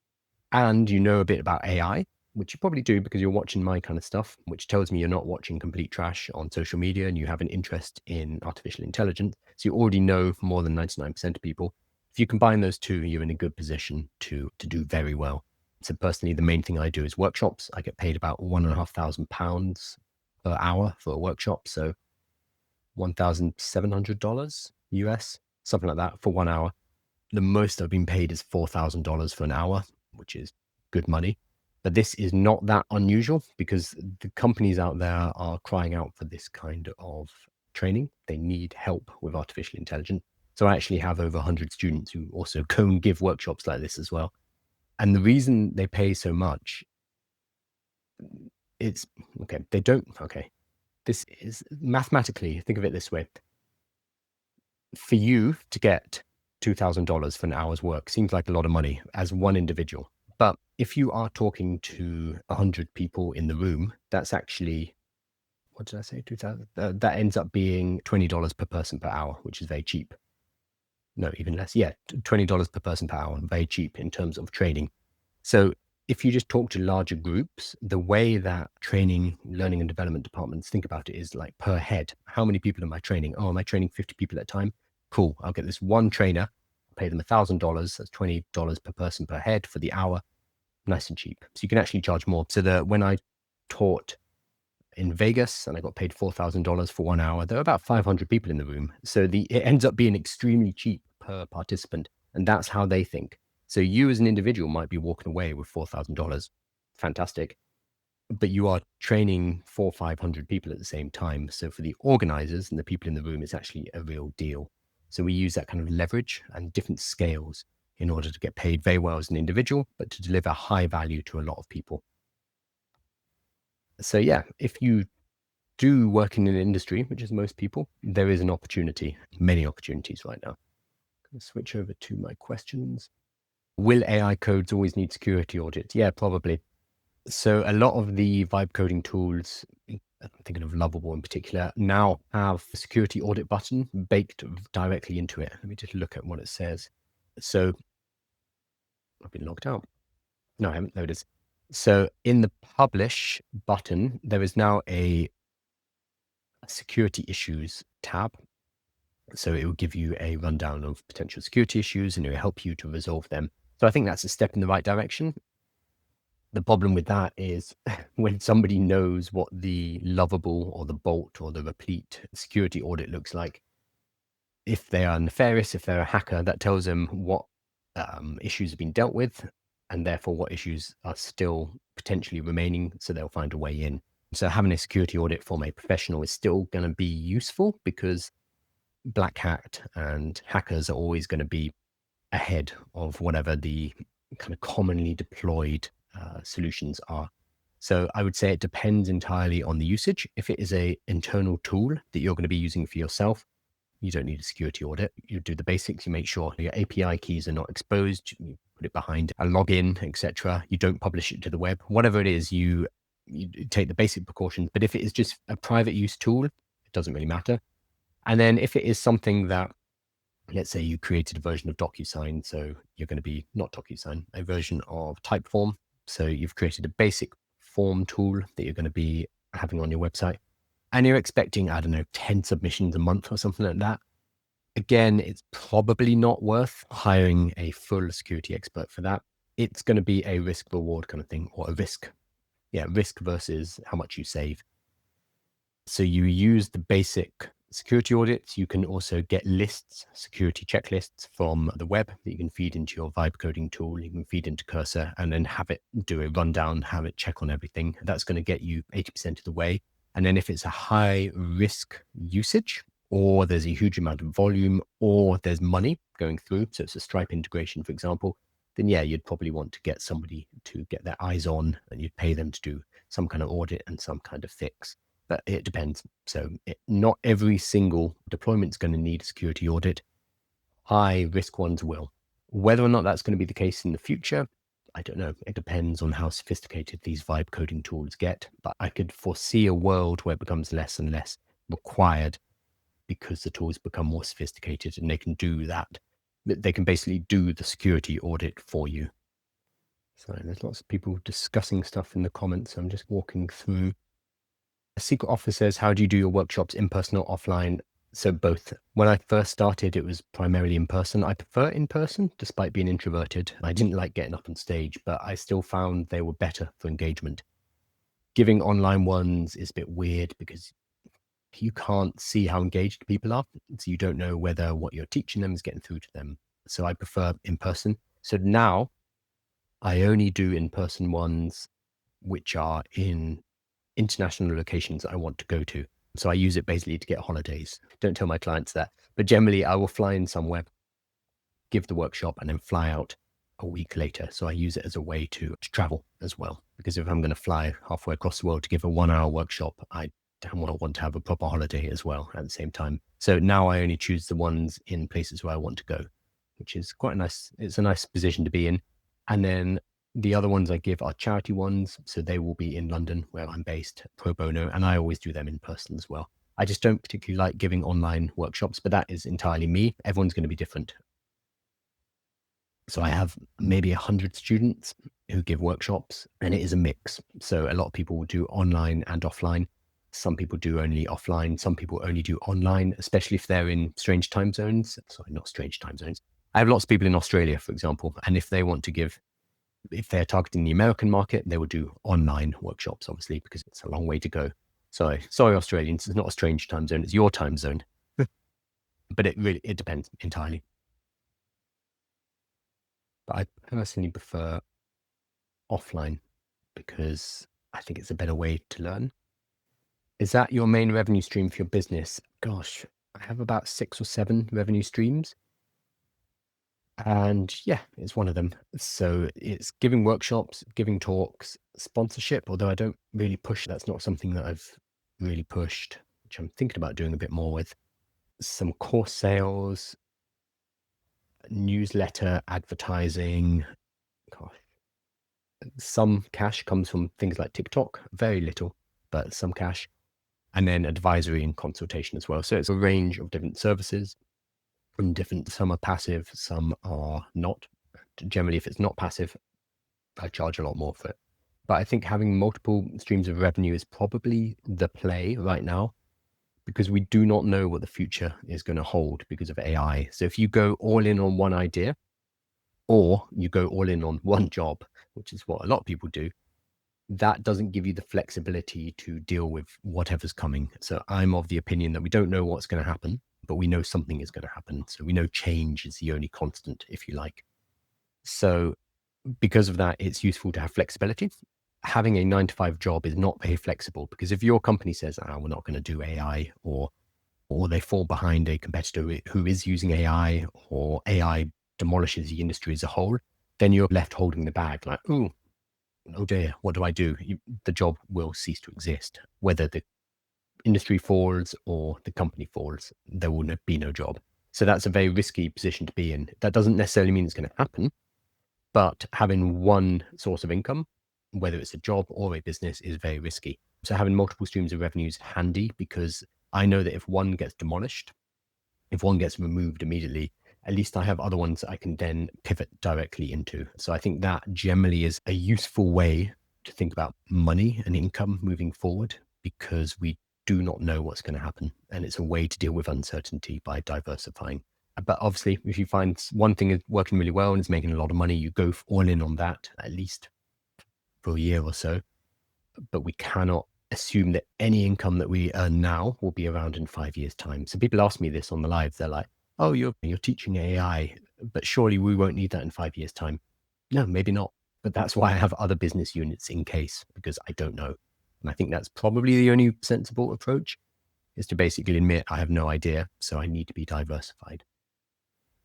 A: and you know a bit about AI, which you probably do because you're watching my kind of stuff, which tells me you're not watching complete trash on social media and you have an interest in artificial intelligence. So you already know more than 99% of people. If you combine those two, you're in a good position to do very well. So personally, the main thing I do is workshops. I get paid about £1,500 per hour for a workshop. So $1,700 US, something like that for 1 hour. The most I've been paid is $4,000 for an hour, which is good money. But this is not that unusual because the companies out there are crying out for this kind of training. They need help with artificial intelligence. So I actually have over 100 students who also go and give workshops like this as well. And the reason they pay so much, it's okay. They don't. Okay. This is mathematically, think of it this way. For you to get $2,000 for an hour's work seems like a lot of money as one individual. But if you are talking to 100 people in the room, that's actually, what did I say? 2,000. That ends up being $20 per person per hour, which is very cheap. No, even less. Yeah, $20 per person per hour, very cheap in terms of training. So if you just talk to larger groups, the way that training, learning and development departments think about it is like per head. How many people am I training? Oh, am I training 50 people at a time? Cool. I'll get this one trainer, pay them $1,000. That's $20 per person per head for the hour. Nice and cheap. So you can actually charge more. So when I taught in Vegas and I got paid $4,000 for 1 hour, there were about 500 people in the room. So it ends up being extremely cheap per participant. And that's how they think. So you as an individual might be walking away with $4,000. Fantastic. But you are training 400 or 500 people at the same time. So for the organizers and the people in the room, it's actually a real deal. So we use that kind of leverage and different scales in order to get paid very well as an individual, but to deliver high value to a lot of people. So yeah, if you do work in an industry, which is most people, there is an opportunity, many opportunities right now. I'm going to switch over to my questions. Will AI codes always need security audits? Yeah, probably. So a lot of the vibe coding tools, I'm thinking of Lovable in particular, now have a security audit button baked directly into it. Let me just look at what it says. So I've been logged out. No, I haven't. There it is. So in the publish button, there is now a security issues tab. So it will give you a rundown of potential security issues and it will help you to resolve them. So I think that's a step in the right direction. The problem with that is when somebody knows what the Lovable or the Bolt or the Replete security audit looks like, if they are nefarious, if they're a hacker, that tells them what issues have been dealt with and therefore what issues are still potentially remaining. So they'll find a way in. So having a security audit from a professional is still going to be useful because black hat and hackers are always going to be ahead of whatever the kind of commonly deployed solutions are. So I would say it depends entirely on the usage. If it is a internal tool that you're going to be using for yourself, you don't need a security audit. You do the basics. You make sure your API keys are not exposed. You put it behind a login, etc. You don't publish it to the web. Whatever it is, you take the basic precautions. But if it is just a private use tool, it doesn't really matter. And then if it is something that, let's say you created a version of DocuSign, so you're going to be not DocuSign, a version of Typeform. So you've created a basic form tool that you're going to be having on your website. And you're expecting, I don't know, 10 submissions a month or something like that. Again, it's probably not worth hiring a full security expert for that. It's going to be a risk reward kind of thing, or a risk. Yeah, risk versus how much you save. So you use the basic security audits. You can also get lists, security checklists from the web that you can feed into your vibe coding tool. You can feed into Cursor and then have it do a rundown, have it check on everything. That's going to get you 80% of the way. And then if it's a high risk usage, or there's a huge amount of volume, or there's money going through, so it's a Stripe integration, for example, then yeah, you'd probably want to get somebody to get their eyes on and you'd pay them to do some kind of audit and some kind of fix. But it depends. So not every single deployment is going to need a security audit. High risk ones will. Whether or not that's going to be the case in the future, I don't know. It depends on how sophisticated these vibe coding tools get. But I could foresee a world where it becomes less and less required because the tools become more sophisticated and they can do that. They can basically do the security audit for you. Sorry, there's lots of people discussing stuff in the comments. I'm just walking through. A secret offer says, how do you do your workshops, in person or offline? So both. When I first started, it was primarily in person. I prefer in person, despite being introverted. I didn't like getting up on stage, but I still found they were better for engagement. Giving online ones is a bit weird because you can't see how engaged people are. So you don't know whether what you're teaching them is getting through to them. So I prefer in person. So now I only do in person ones which are in international locations I want to go to. So I use it basically to get holidays. Don't tell my clients that. But generally, I will fly in somewhere, give the workshop, and then fly out a week later. So I use it as a way to travel as well. Because if I'm going to fly halfway across the world to give a 1 hour workshop, I don't want to have a proper holiday as well at the same time. So now I only choose the ones in places where I want to go, which is quite nice. It's a nice position to be in. And then the other ones I give are charity ones. So they will be in London, where I'm based, pro bono. And I always do them in person as well. I just don't particularly like giving online workshops, but that is entirely me. Everyone's going to be different. So I have maybe 100 students who give workshops, and it is a mix. So a lot of people will do online and offline. Some people do only offline. Some people only do online, especially if they're in strange time zones. Sorry, not strange time zones. I have lots of people in Australia, for example, and if they want to give, if they're targeting the American market, they will do online workshops, obviously, because it's a long way to go. Sorry, Australians, it's not a strange time zone, it's your time zone. But it depends entirely. But I personally prefer offline because I think it's a better way to learn. Is that your main revenue stream for your business? Gosh, I have about 6 or 7 revenue streams. And yeah, it's one of them. So it's giving workshops, giving talks, sponsorship, although I don't really push. That's not something that I've really pushed, which I'm thinking about doing a bit more with. Some course sales, newsletter, advertising. Gosh, some cash comes from things like TikTok, very little, but some cash. And then advisory and consultation as well. So it's a range of different services and some are passive, some are not. Generally, if it's not passive, I charge a lot more for it. But I think having multiple streams of revenue is probably the play right now because we do not know what the future is going to hold because of AI. So if you go all in on one idea or you go all in on one job, which is what a lot of people do, that doesn't give you the flexibility to deal with whatever's coming. So I'm of the opinion that we don't know what's going to happen, but we know something is going to happen. So we know change is the only constant, if you like. So because of that, it's useful to have flexibility. Having a 9 to 5 job is not very flexible because if your company says, we're not going to do AI or they fall behind a competitor who is using AI or AI demolishes the industry as a whole, then you're left holding the bag like, oh dear, what do I do? The job will cease to exist. Whether the industry falls or the company falls, there will be no job. So that's a very risky position to be in. That doesn't necessarily mean it's going to happen, but having one source of income, whether it's a job or a business, is very risky. So having multiple streams of revenue is handy because I know that if one gets demolished, if one gets removed immediately, at least I have other ones that I can then pivot directly into. So I think that generally is a useful way to think about money and income moving forward because we do not know what's going to happen. And it's a way to deal with uncertainty by diversifying. But obviously, if you find one thing is working really well and it's making a lot of money, you go all in on that, at least for a year or so. But we cannot assume that any income that we earn now will be around in 5 years' time. So people ask me this on the live. They're like, oh, you're teaching AI, but surely we won't need that in 5 years' time. No, maybe not. But that's why I have other business units in case, because I don't know. And I think that's probably the only sensible approach is to basically admit I have no idea. So I need to be diversified.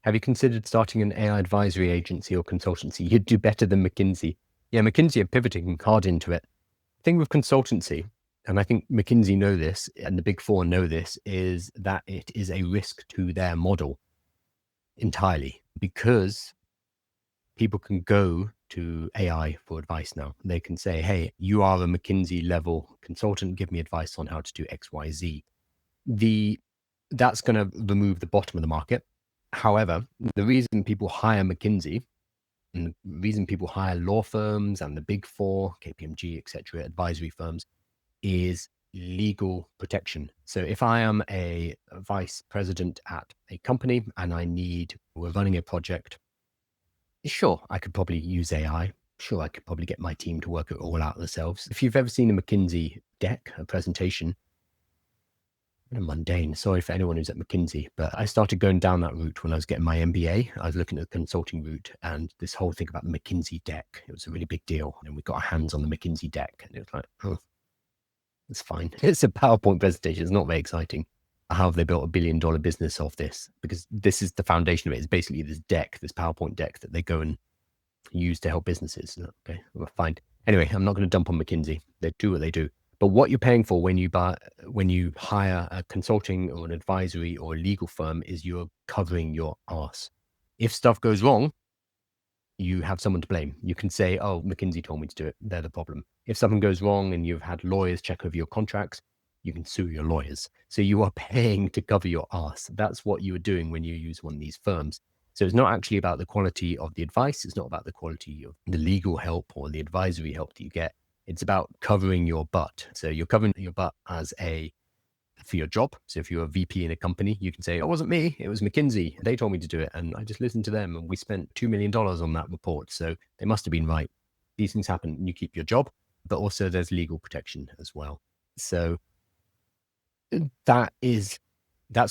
A: Have you considered starting an AI advisory agency or consultancy? You'd do better than McKinsey. Yeah, McKinsey are pivoting hard into it. The thing with consultancy, and I think McKinsey know this, and the Big Four know this, is that it is a risk to their model entirely because people can go to AI for advice now. They can say, hey, you are a McKinsey level consultant, give me advice on how to do X, Y, Z. That's going to remove the bottom of the market. However, the reason people hire McKinsey and the reason people hire law firms and the Big Four, KPMG, etc., advisory firms is legal protection. So if I am a vice president at a company and we're running a project, sure, I could probably use AI. Sure, I could probably get my team to work it all out themselves. If you've ever seen a McKinsey deck, a presentation, kind of mundane. Sorry for anyone who's at McKinsey, but I started going down that route when I was getting my MBA. I was looking at the consulting route and this whole thing about the McKinsey deck. It was a really big deal. And we got our hands on the McKinsey deck and it was like, oh, it's fine. It's a PowerPoint presentation. It's not very exciting. How have they built $1 billion business off this? Because this is the foundation of it. It's basically this deck, this PowerPoint deck that they go and use to help businesses. Okay, well, fine. Anyway, I'm not going to dump on McKinsey. They do what they do. But what you're paying for when you hire a consulting or an advisory or a legal firm is you're covering your ass. If stuff goes wrong, you have someone to blame. You can say, oh, McKinsey told me to do it. They're the problem. If something goes wrong and you've had lawyers check over your contracts, you can sue your lawyers. So you are paying to cover your ass. That's what you are doing when you use one of these firms. So it's not actually about the quality of the advice. It's not about the quality of the legal help or the advisory help that you get. It's about covering your butt. So you're covering your butt for your job. So if you're a VP in a company, you can say, it wasn't me, it was McKinsey. They told me to do it. And I just listened to them and we spent $2 million on that report. So they must have been right. These things happen and you keep your job, but also there's legal protection as well. So that's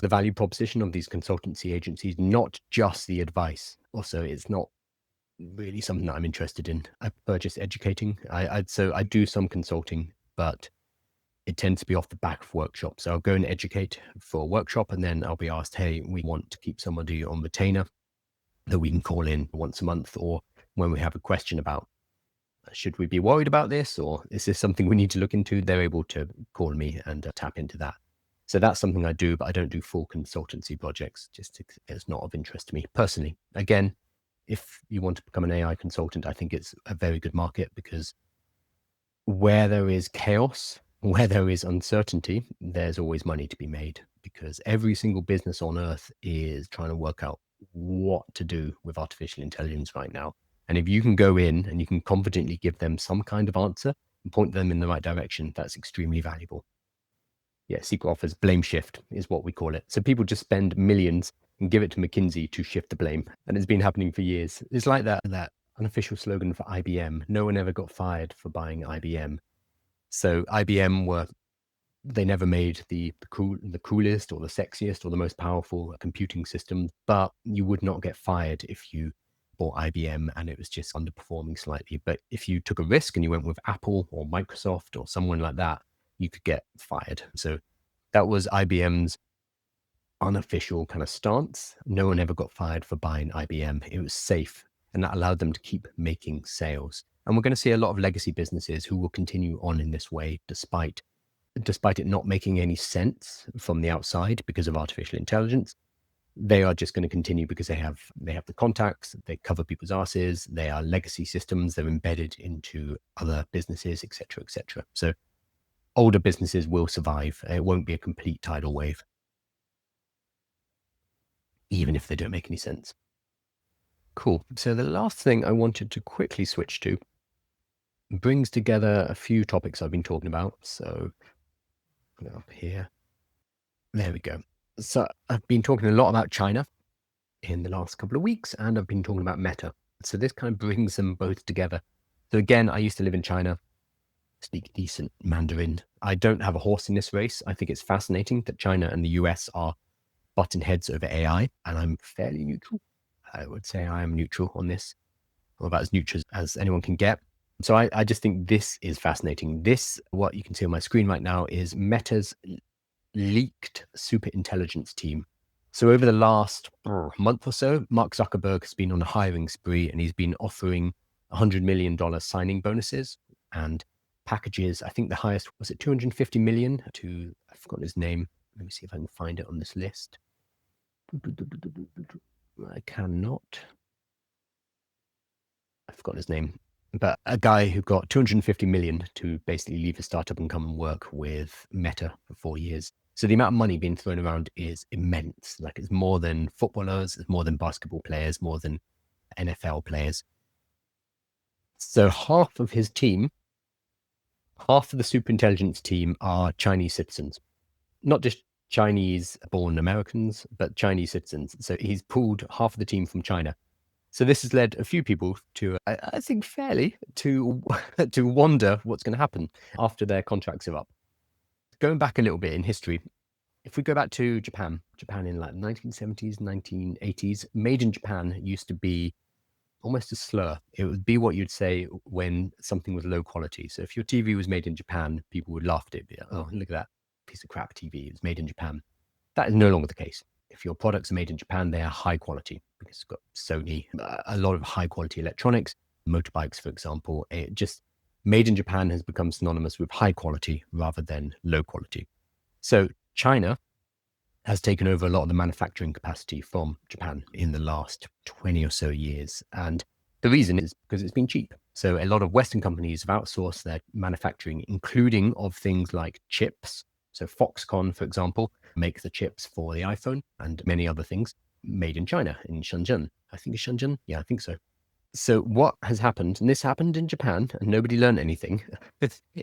A: the value proposition of these consultancy agencies, not just the advice. Also, it's not really something that I'm interested in. I prefer just educating. So I do some consulting, but it tends to be off the back of workshops. So I'll go and educate for a workshop and then I'll be asked, hey, we want to keep somebody on retainer that we can call in once a month, or when we have a question about, should we be worried about this? Or is this something we need to look into? They're able to call me and tap into that. So that's something I do, but I don't do full consultancy projects. It's not of interest to me personally. Again, if you want to become an AI consultant, I think it's a very good market because where there is chaos, where there is uncertainty, there's always money to be made because every single business on earth is trying to work out what to do with artificial intelligence right now. And if you can go in and you can confidently give them some kind of answer and point them in the right direction, that's extremely valuable. Yeah, secret offers, blame shift is what we call it. So people just spend millions and give it to McKinsey to shift the blame. And it's been happening for years. It's like that unofficial slogan for IBM. No one ever got fired for buying IBM. So IBM they never made the coolest or the sexiest or the most powerful computing system, but you would not get fired if you bought IBM and it was just underperforming slightly. But if you took a risk and you went with Apple or Microsoft or someone like that, you could get fired. So that was IBM's unofficial kind of stance. No one ever got fired for buying IBM. It was safe and that allowed them to keep making sales. And we're going to see a lot of legacy businesses who will continue on in this way despite it not making any sense from the outside because of artificial intelligence. They are just going to continue because they have the contacts, they cover people's asses, they are legacy systems, they're embedded into other businesses, etc., etc. So older businesses will survive. It won't be a complete tidal wave, even if they don't make any sense. Cool. So the last thing I wanted to quickly switch to brings together a few topics I've been talking about. So up here, there we go. So I've been talking a lot about China in the last couple of weeks, and I've been talking about Meta. So this kind of brings them both together. So again, I used to live in China, speak decent Mandarin. I don't have a horse in this race. I think it's fascinating that China and the US are butting heads over AI, and I'm fairly neutral. I would say I am neutral on this, or about as neutral as anyone can get. So I just think this is fascinating. What you can see on my screen right now is Meta's leaked super intelligence team. So over the last month or so, Mark Zuckerberg has been on a hiring spree and he's been offering $100 million signing bonuses and packages. I think the highest was it 250 million to, I've forgotten his name. Let me see if I can find it on this list. I cannot. I've forgotten his name, but a guy who got 250 million to basically leave his startup and come and work with Meta for 4 years. So the amount of money being thrown around is immense. Like it's more than footballers, it's more than basketball players, more than NFL players. So half of his team, half of the super intelligence team are Chinese citizens, not just Chinese born Americans, but Chinese citizens. So he's pulled half of the team from China. So this has led a few people to, I think fairly, to wonder what's going to happen after their contracts are up. Going back a little bit in history, If we go back to Japan in like 1970s, 1980s, made in Japan used to be almost a slur. It would be what you'd say when something was low quality. So if your TV was made in Japan, people would laugh at it. Be like, oh, look at that piece of crap TV. It's made in Japan. That is no longer the case. If your products are made in Japan, they are high quality because it's got Sony, a lot of high quality electronics, motorbikes, for example. It just made in Japan has become synonymous with high quality rather than low quality. So China has taken over a lot of the manufacturing capacity from Japan in the last 20 or so years. And the reason is because it's been cheap. So a lot of Western companies have outsourced their manufacturing, including of things like chips. So Foxconn, for example, make the chips for the iPhone and many other things made in China, in Shenzhen. I think it's Shenzhen. Yeah, I think so. So what has happened, and this happened in Japan, and nobody learned anything.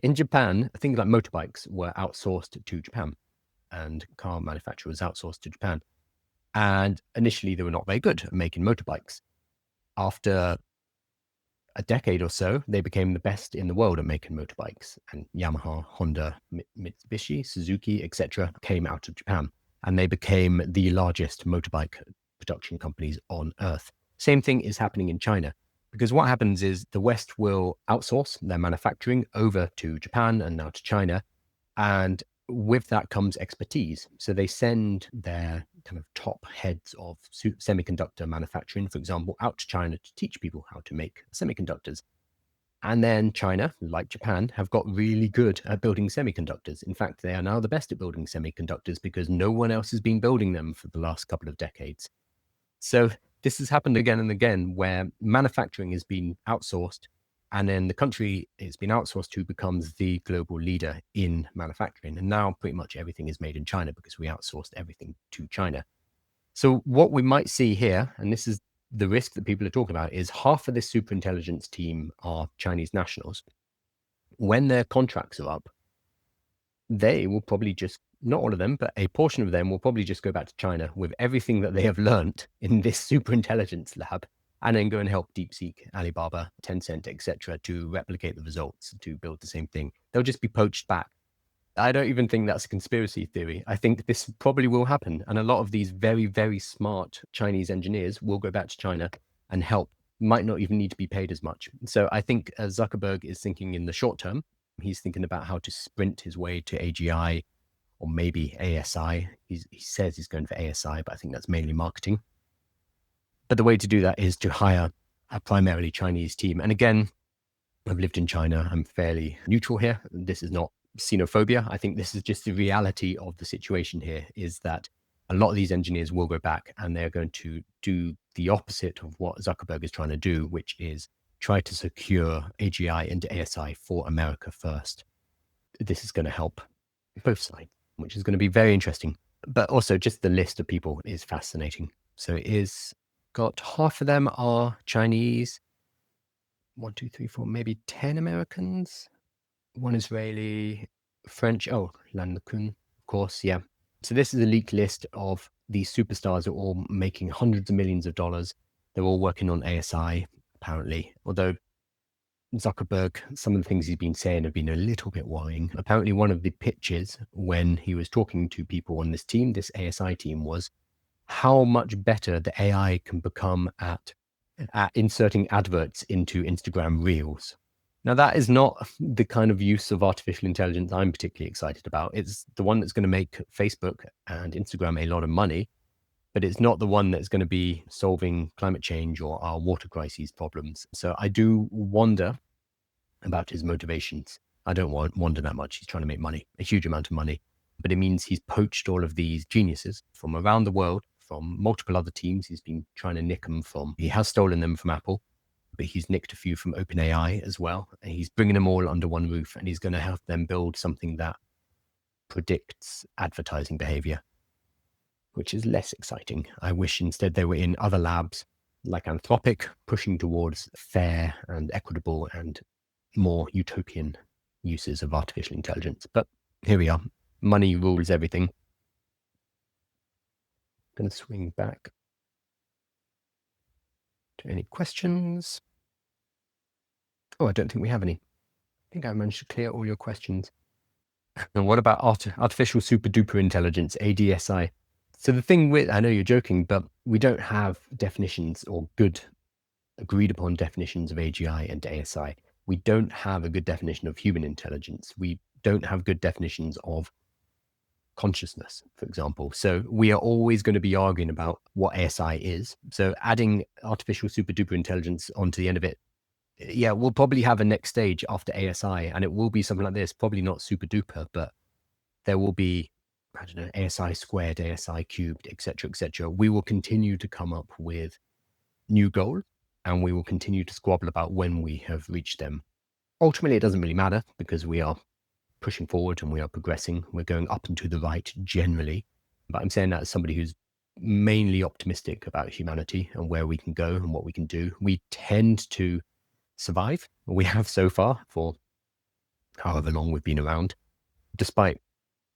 A: In Japan, things like motorbikes were outsourced to Japan and car manufacturers outsourced to Japan. And initially, they were not very good at making motorbikes. After a decade or so, they became the best in the world at making motorbikes. And Yamaha, Honda, Mitsubishi, Suzuki, etc., came out of Japan. And they became the largest motorbike production companies on earth. Same thing is happening in China. Because what happens is the West will outsource their manufacturing over to Japan and now to China. And with that comes expertise. So they send their kind of top heads of semiconductor manufacturing, for example, out to China to teach people how to make semiconductors. And then China, like Japan, have got really good at building semiconductors. In fact, they are now the best at building semiconductors because no one else has been building them for the last couple of decades. So this has happened again and again where manufacturing has been outsourced and then the country it's been outsourced to becomes the global leader in manufacturing. And now pretty much everything is made in China because we outsourced everything to China. So what we might see here, and this is the risk that people are talking about, is half of this superintelligence team are Chinese nationals. When their contracts are up, they will probably just, not all of them, but a portion of them will probably just go back to China with everything that they have learnt in this superintelligence lab and then go and help DeepSeek, Alibaba, Tencent, etc., to replicate the results, to build the same thing. They'll just be poached back. I don't even think that's a conspiracy theory. I think this probably will happen. And a lot of these very, very smart Chinese engineers will go back to China and help, might not even need to be paid as much. So I think Zuckerberg is thinking in the short term, he's thinking about how to sprint his way to AGI or maybe ASI. He says he's going for ASI, but I think that's mainly marketing. But the way to do that is to hire a primarily Chinese team. And again, I've lived in China. I'm fairly neutral here. This is not xenophobia. I think this is just the reality of the situation here is that a lot of these engineers will go back and they're going to do the opposite of what Zuckerberg is trying to do, which is try to secure AGI into ASI for America first. This is going to help both sides, which is going to be very interesting. But also just the list of people is fascinating. So it is got half of them are Chinese, 1, 2, 3, 4, maybe 10 Americans, one Israeli, French. Oh, Lan LeCun, of course. Yeah. So this is a leaked list of these superstars are all making hundreds of millions of dollars. They're all working on ASI, apparently. Although Zuckerberg, some of the things he's been saying have been a little bit worrying. Apparently, one of the pitches when he was talking to people on this team, this ASI team, was how much better the AI can become at inserting adverts into Instagram Reels. Now, that is not the kind of use of artificial intelligence I'm particularly excited about. It's the one that's going to make Facebook and Instagram a lot of money, but it's not the one that's going to be solving climate change or our water crises problems. So I do wonder about his motivations. I don't wonder that much. He's trying to make money, a huge amount of money, but it means he's poached all of these geniuses from around the world, from multiple other teams. He's been trying to nick them from, he has stolen them from Apple, but he's nicked a few from OpenAI as well. And he's bringing them all under one roof and he's going to have them build something that predicts advertising behavior, which is less exciting. I wish instead they were in other labs like Anthropic, pushing towards fair and equitable and more utopian uses of artificial intelligence. But here we are. Money rules everything. I'm going to swing back to any questions. Oh, I don't think we have any. I think I managed to clear all your questions. And what about artificial super duper intelligence, ADSI? So the thing with, I know you're joking, but we don't have definitions or good agreed upon definitions of AGI and ASI. We don't have a good definition of human intelligence. We don't have good definitions of consciousness, for example. So we are always going to be arguing about what ASI is. So adding artificial super duper intelligence onto the end of it, yeah, we'll probably have a next stage after ASI, and it will be something like this, probably not super duper, but there will be, I don't know, ASI squared, ASI cubed, etc., etc. We will continue to come up with new goals, and we will continue to squabble about when we have reached them. Ultimately, it doesn't really matter because we are pushing forward and we are progressing. We're going up and to the right generally. But I'm saying that as somebody who's mainly optimistic about humanity and where we can go and what we can do. We tend to survive. We have so far for however long we've been around. Despite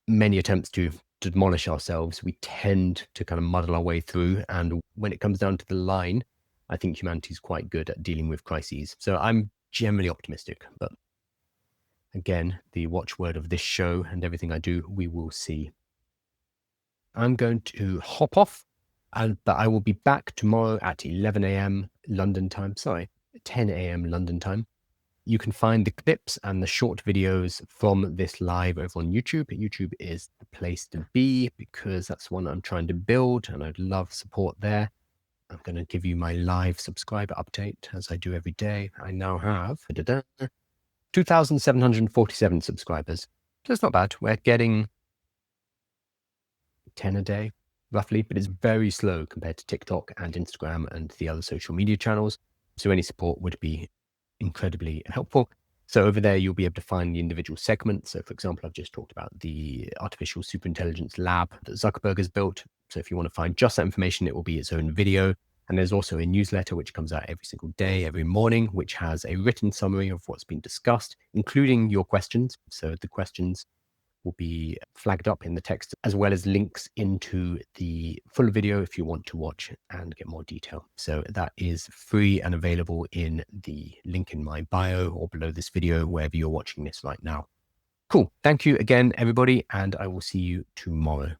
A: many attempts to demolish ourselves, we tend to kind of muddle our way through. And when it comes down to the line, I think humanity is quite good at dealing with crises. So I'm generally optimistic. But again, the watchword of this show and everything I do, we will see. I'm going to hop off, but I will be back tomorrow at 11 a.m. London time. Sorry, 10 a.m. London time. You can find the clips and the short videos from this live over on YouTube. YouTube is the place to be because that's one I'm trying to build and I'd love support there. I'm going to give you my live subscriber update as I do every day. I now have 2,747 subscribers. So it's not bad. We're getting 10 a day, roughly, but it's very slow compared to TikTok and Instagram and the other social media channels. So any support would be incredibly helpful. So over there, you'll be able to find the individual segments. So for example, I've just talked about the artificial superintelligence lab that Zuckerberg has built. So if you want to find just that information, it will be its own video. And there's also a newsletter which comes out every single day, every morning, which has a written summary of what's been discussed, including your questions. So the questions will be flagged up in the text, as well as links into the full video if you want to watch and get more detail. So that is free and available in the link in my bio or below this video, wherever you're watching this right now. Cool. Thank you again, everybody, and I will see you tomorrow.